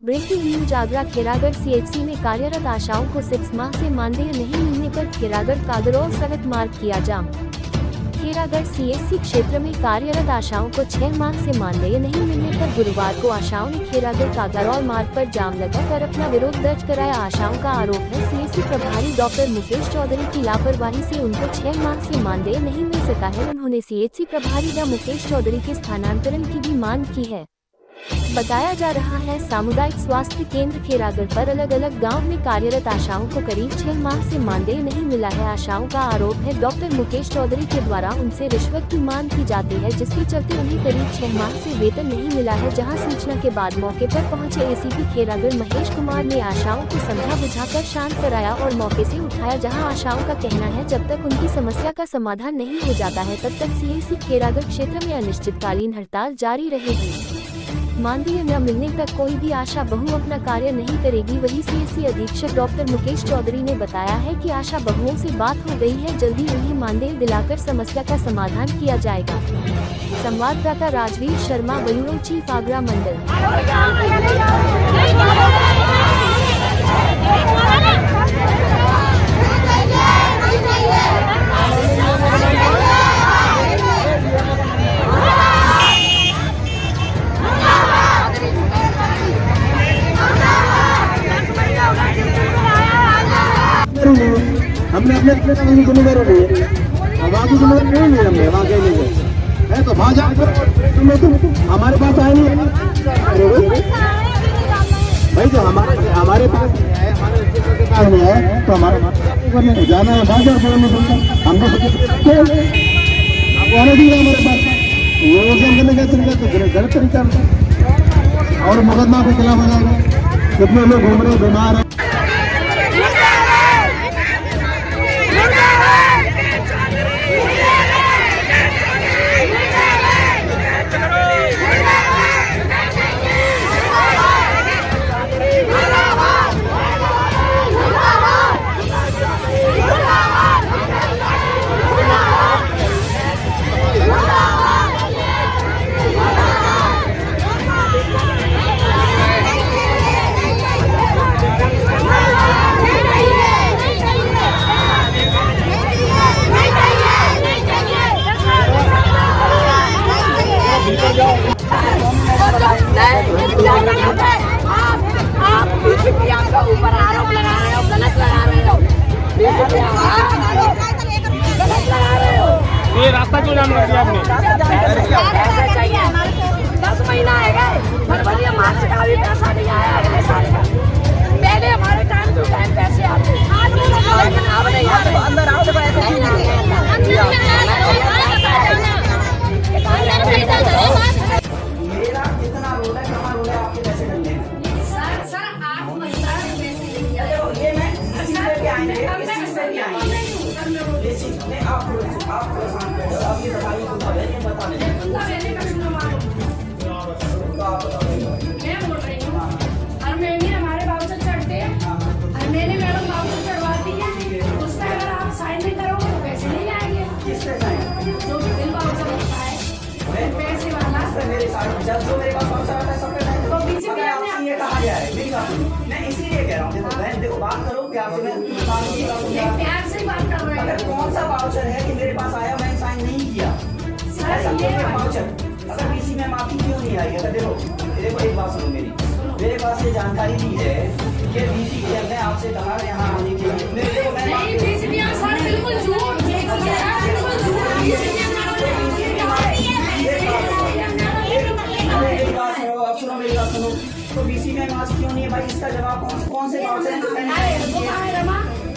Breaking news Agra Khairagarh CHC में कार्यरत आशाओं को 6 माह से मानदेय नहीं मिलने पर खैरागढ़ कागरौल सड़क मार्ग किया जाम। खैरागढ़ सीएचसी क्षेत्र में कार्यरत आशाओं को 6 माह से मानदेय नहीं मिलने पर गुरुवार को आशाओं ने खैरागढ़ कागरौल मार्ग पर जाम लगाकर अपना विरोध दर्ज कराया। आशाओं का आरोप है सीएचसी प्रभारी डॉक्टर मुकेश चौधरी की लापरवाही से उनको 6 माह से मानदेय नहीं मिल सका है। उन्होंने सीएचसी प्रभारी डॉ मुकेश चौधरी के स्थानांतरण की भी मांग की है। बताया जा रहा है सामुदायिक स्वास्थ्य केंद्र खैरागढ़ पर अलग अलग गांव में कार्यरत आशाओं को करीब 6 माह से मानदेय नहीं मिला है। आशाओं का आरोप है डॉक्टर मुकेश चौधरी के द्वारा उनसे रिश्वत की मांग की जाती है, जिसके चलते उन्हें करीब 6 माह से वेतन नहीं मिला है। जहां सूचना के बाद मौके पर पहुंचे एसीपी खैरागढ़ महेश कुमार ने आशाओं को समझा बुझाकर शांत कराया और मौके से उठाया। जहां आशाओं का कहना है जब तक उनकी समस्या का समाधान नहीं हो जाता है तब तक सीएचसी खैरागढ़ क्षेत्र में अनिश्चितकालीन हड़ताल जारी रहेगी। मानदेय न मिलने तक कोई भी आशा बहु अपना कार्य नहीं करेगी। वही सीएचसी अधीक्षक डॉक्टर मुकेश चौधरी ने बताया है कि आशा बहुओं से बात हो गई है, जल्दी उन्हें मानदेय दिलाकर समस्या का समाधान किया जाएगा। संवाददाता राजवीर शर्मा, ब्यूरो चीफ आगरा मंडल। हमने अपने जिम्मेदारी ली है, आवाज की जिम्मेदारी नहीं ली हमने, वहाँ गए नहीं है तो वहाँ जाकर तुम हमारे पास आए नहीं भाई, तो हमारे पास नहीं है तो हमारे जाना है वहाँ जाकर हमको आपको आने दी है हमारे पास। ये करने का तरीका तो गलत तरीका और मुकदमा के खिलाफ हो जाएगा। कितने लोग घूम रहे बीमार है। आप ऊपर आरोप लगा रहे हो, गलत लगा रहे हो, गलत लगा रहे हो। ये रास्ता क्यों जाम कर दिया आपने? पैसे चाहिए 10 महीना है गए, फरवरी मार्च का भी पैसा नहीं आया अगले साल का। पहले हमारे टाइम टू टाइम पैसे आते, लेकिन अब नहीं आते। अंदर आओ देखो ऐसे मेरा कितना रोल है, कहाँ रोल है, आपके पैसे मिलने हैं। ये मैं इसी पे भी आएंगे, इसी पे भी आएंगे। ये चीज में आप शांत हो, आप ये बताइए कुछ है, ये बता दें। मैं बोल रही हूँ और मैंने हमारे बाबू चढ़ते हैं और मैंने मैडम बाबू चढ़वाती है, उस पर अगर आप साइन नहीं करोगे तो पैसे नहीं आएंगे। किस पे साइन? जो भी बिल बाबू होता है पैसे वाला मेरे साथ जो मेरे पास बाउचर आता है सब पे साइन करो। पीछे भी आपने ये कहा गया है, मेरी बात सुनो, मैं इसीलिए कह रहा हूँ। देखो बहन, देखो बात करो प्यार से, मैं प्यार से बात कर रहे हैं। कौन सा बाउचर है कि मेरे पास आया मैंने साइन नहीं किया? ऐसा कोई बाउचर अगर किसी में माफी क्यों नहीं आई? अगर देखो एक बात सुनो मेरी, मेरे पास ये जानकारी दी है, ये बीसी के हमने आपसे कहा यहाँ आने के लिए। नहीं बीसी सर बिल्कुल झूठ, बिल्कुल झूठ। अब सुनो मेरी बात सुनो, तो बीसी में मार्च क्यों नहीं है भाई? इसका जवाब कौन से बाउचर हैं?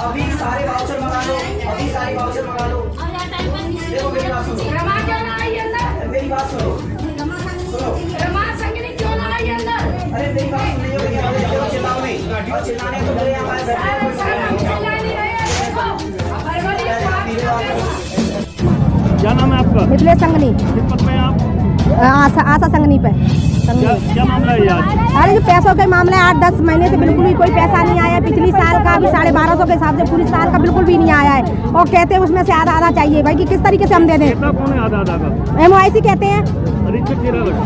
अभी सारे बाउचर मंगा लो, अभी सारे बाउचर मंगा लो। देखो मेरी बात सुनो, रमा क्यों ना आई अंदर? मेरी बात सुनो, रमा संगनी क्यों ना आई अंदर? अरे मेरी बात सुन लीजिए, चिल्लाओ नहीं, और चिल्लाने को मेरे यहाँ क्या नाम है आपका? मिथिलेश संगनी। किस पद पे हैं आप? आशा संगनी पे। क्या मामला है आज? अरे जो पैसों के मामले 8-10 महीने से बिल्कुल भी कोई पैसा नहीं आया। पिछली साल का भी 1250 के हिसाब से पूरी साल का बिल्कुल भी नहीं आया है और कहते हैं उसमें से आधा चाहिए। भाई कि किस तरीके से हम दे दें? कौन है आधा का? MOIC कहते हैं जी।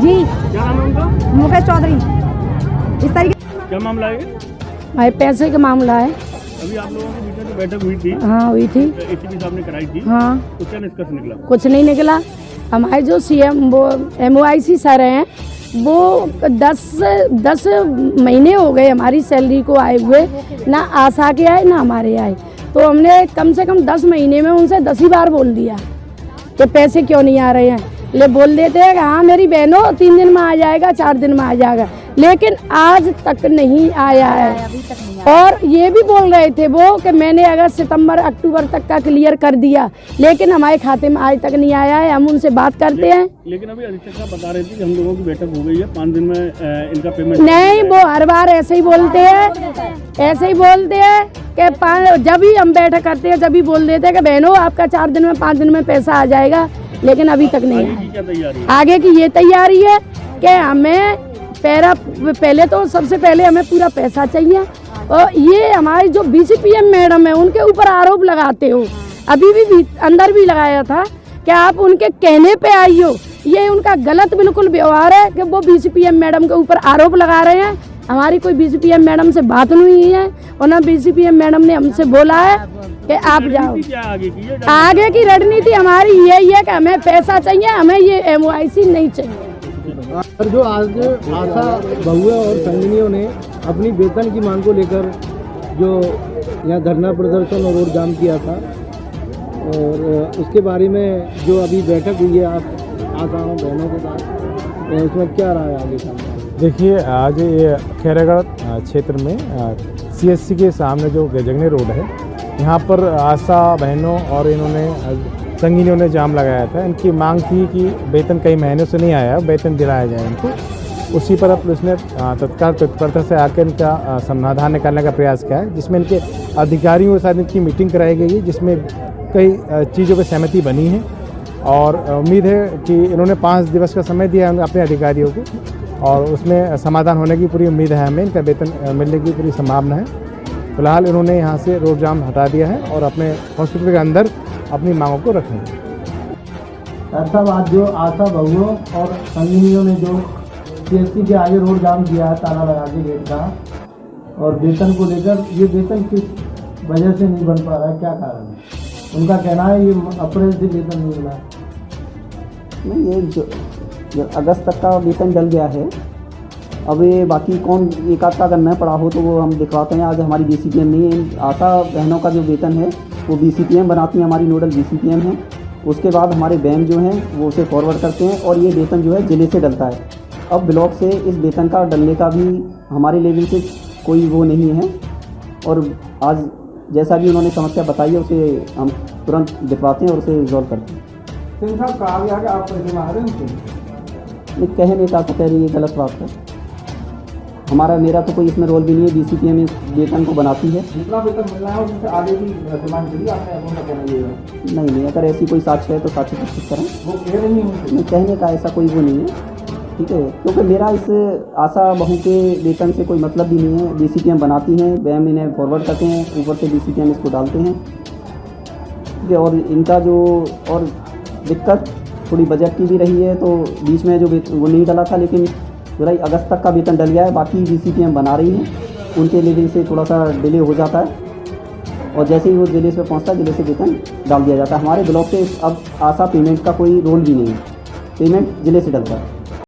जी। क्या नाम है उनका? मुकेश चौधरी। इस तरीके क्या मामला है? भाई पैसे का मामला है। अभी आप लोगों के बीच में जो बैठक हुई थी, हाँ हुई थी। एसीपी साहब ने कराई थी, हाँ तो क्या निष्कर्ष निकला? कुछ नहीं निकला। हमारे जो CM वो MOIC सर हैं, वो 10 महीने हो गए हमारी सैलरी को आए हुए, ना आशा के आए ना हमारे आए। तो हमने कम से कम 10 महीने में उनसे 10 ही बार बोल दिया कि पैसे क्यों नहीं आ रहे हैं। ले बोल देते हैं कि हाँ मेरी बहनों 3 दिन में आ जाएगा, 4 दिन में आ जाएगा, लेकिन आज तक नहीं आया है। और ये भी बोल रहे थे वो कि मैंने अगस्त सितंबर अक्टूबर तक का क्लियर कर दिया, लेकिन हमारे खाते में आज तक नहीं आया है। हम उनसे बात करते हैं। लेकिन अभी अधीक्षक साहब बता रहे थे कि हम लोगों की बैठक हो गई है, 5 दिन में इनका पेमेंट नहीं, वो हर बार ऐसे ही बोलते हैं, ऐसे ही बोलते हैं कि जब भी हम बैठक करते हैं जब भी बोल देते हैं कि बहनों आपका 4 दिन में 5 दिन में पैसा आ जाएगा, लेकिन अभी तक नहीं आया। क्या तैयारी है? आगे की ये तैयारी है कि हमें पहले तो सबसे पहले हमें पूरा पैसा चाहिए। और ये हमारी जो BCPM मैडम है उनके ऊपर आरोप लगाते हो, अभी भी अंदर भी लगाया था कि आप उनके कहने पे आई हो। ये उनका गलत बिल्कुल व्यवहार है कि वो BCPM मैडम के ऊपर आरोप लगा रहे हैं। हमारी कोई BCPM मैडम से बात नहीं है और ना BCPM मैडम ने हमसे बोला है कि आप जाओ। क्या आगे की रणनीति हमारी यही है कि हमें पैसा चाहिए, हमें ये MOIC नहीं चाहिए। और जो आज आशा बहुओं और संगिनियों ने अपनी वेतन की मांग को लेकर जो यहाँ धरना प्रदर्शन और रोड जाम किया था, और उसके बारे में जो अभी बैठक हुई है आप आशाओं बहनों के साथ, उसमें क्या रहा है आगे का? देखिए, आज ये खैरागढ़ क्षेत्र में CSC के सामने जो गजगनी रोड है, यहाँ पर आशा बहनों और इन्होंने संगिनियों ने जाम लगाया था। इनकी मांग थी कि वेतन कई महीनों से नहीं आया, वेतन दिलाया जाए इनको। उसी पर पुलिस ने तत्काल तत्परता से आकर इनका समाधान निकालने का प्रयास किया है, जिसमें इनके अधिकारियों के साथ इनकी मीटिंग कराई गई है, जिसमें कई चीज़ों पर सहमति बनी है। और उम्मीद है कि इन्होंने 5 दिवस का समय दिया है अपने अधिकारियों को, और उसमें समाधान होने की पूरी उम्मीद है। हमें इनका वेतन मिलने की पूरी संभावना है। फिलहाल इन्होंने यहाँ से रोड जाम हटा दिया है और अपने हॉस्पिटल के अंदर अपनी मांगों को रखेंगे। साहब, आज जो आशा बहुओं और संगिनियों ने जो CSC के आगे रोड जाम किया है ताला लगा के गेट का, और वेतन को लेकर, ये वेतन किस वजह से नहीं बन पा रहा है, क्या कारण है? उनका कहना है ये अप्रैल से वेतन नहीं मिला। नहीं, ये जो अगस्त तक का वेतन डल गया है। अब ये बाकी कौन एक आध का अगर न पड़ा हो तो वो हम दिखवाते हैं। आज हमारी BCPM नहीं है, आशा बहनों का जो वेतन है वो BCPM बनाती है, हमारी नोडल BCPM है। उसके बाद हमारे बैंक जो हैं वो उसे फॉरवर्ड करते हैं, और ये वेतन जो है ज़िले से डलता है। अब ब्लॉक से इस वेतन का डलने का भी हमारे लेवल से कोई वो नहीं है, और आज जैसा भी उन्होंने समस्या बताई है उसे हम तुरंत दिखवाते हैं और उसे रिजॉल्व करते हैं। सिंह साहब, कहा गया कि आप पैसे मांग रहे हैं? नहीं, कह नहीं, कह रही है, गलत बात है। मेरा तो कोई इसमें रोल भी नहीं है। BCPM इस वेतन को बनाती है। जितना वेतन मिलना है उससे आगे की डिमांड करिए आपने, उनका कहना ये है। नहीं, अगर ऐसी कोई साक्ष्य है तो साक्ष्य प्रस्तुत करें। वो कह रही है, कहने का ऐसा कोई वो नहीं है, ठीक है, क्योंकि मेरा इस आशा बहू के वेतन से कोई मतलब भी नहीं है। BCPM बनाती हैं, BAM इन्हें फॉरवर्ड करते हैं, ऊपर से BCPM इसको डालते हैं, ठीक है। और इनका जो और दिक्कत थोड़ी बजट की भी रही है, तो बीच में जो वो नहीं डला था, लेकिन जुलाई अगस्त तक का वेतन डल गया है। बाकी BCPM बना रही है, उनके लेवल से थोड़ा सा डिले हो जाता है, और जैसे ही वो जिले पे पहुंचता है जिले से वेतन डाल दिया जाता है। हमारे ब्लॉक से अब आशा पेमेंट का कोई रोल भी नहीं है, पेमेंट जिले से डलता है।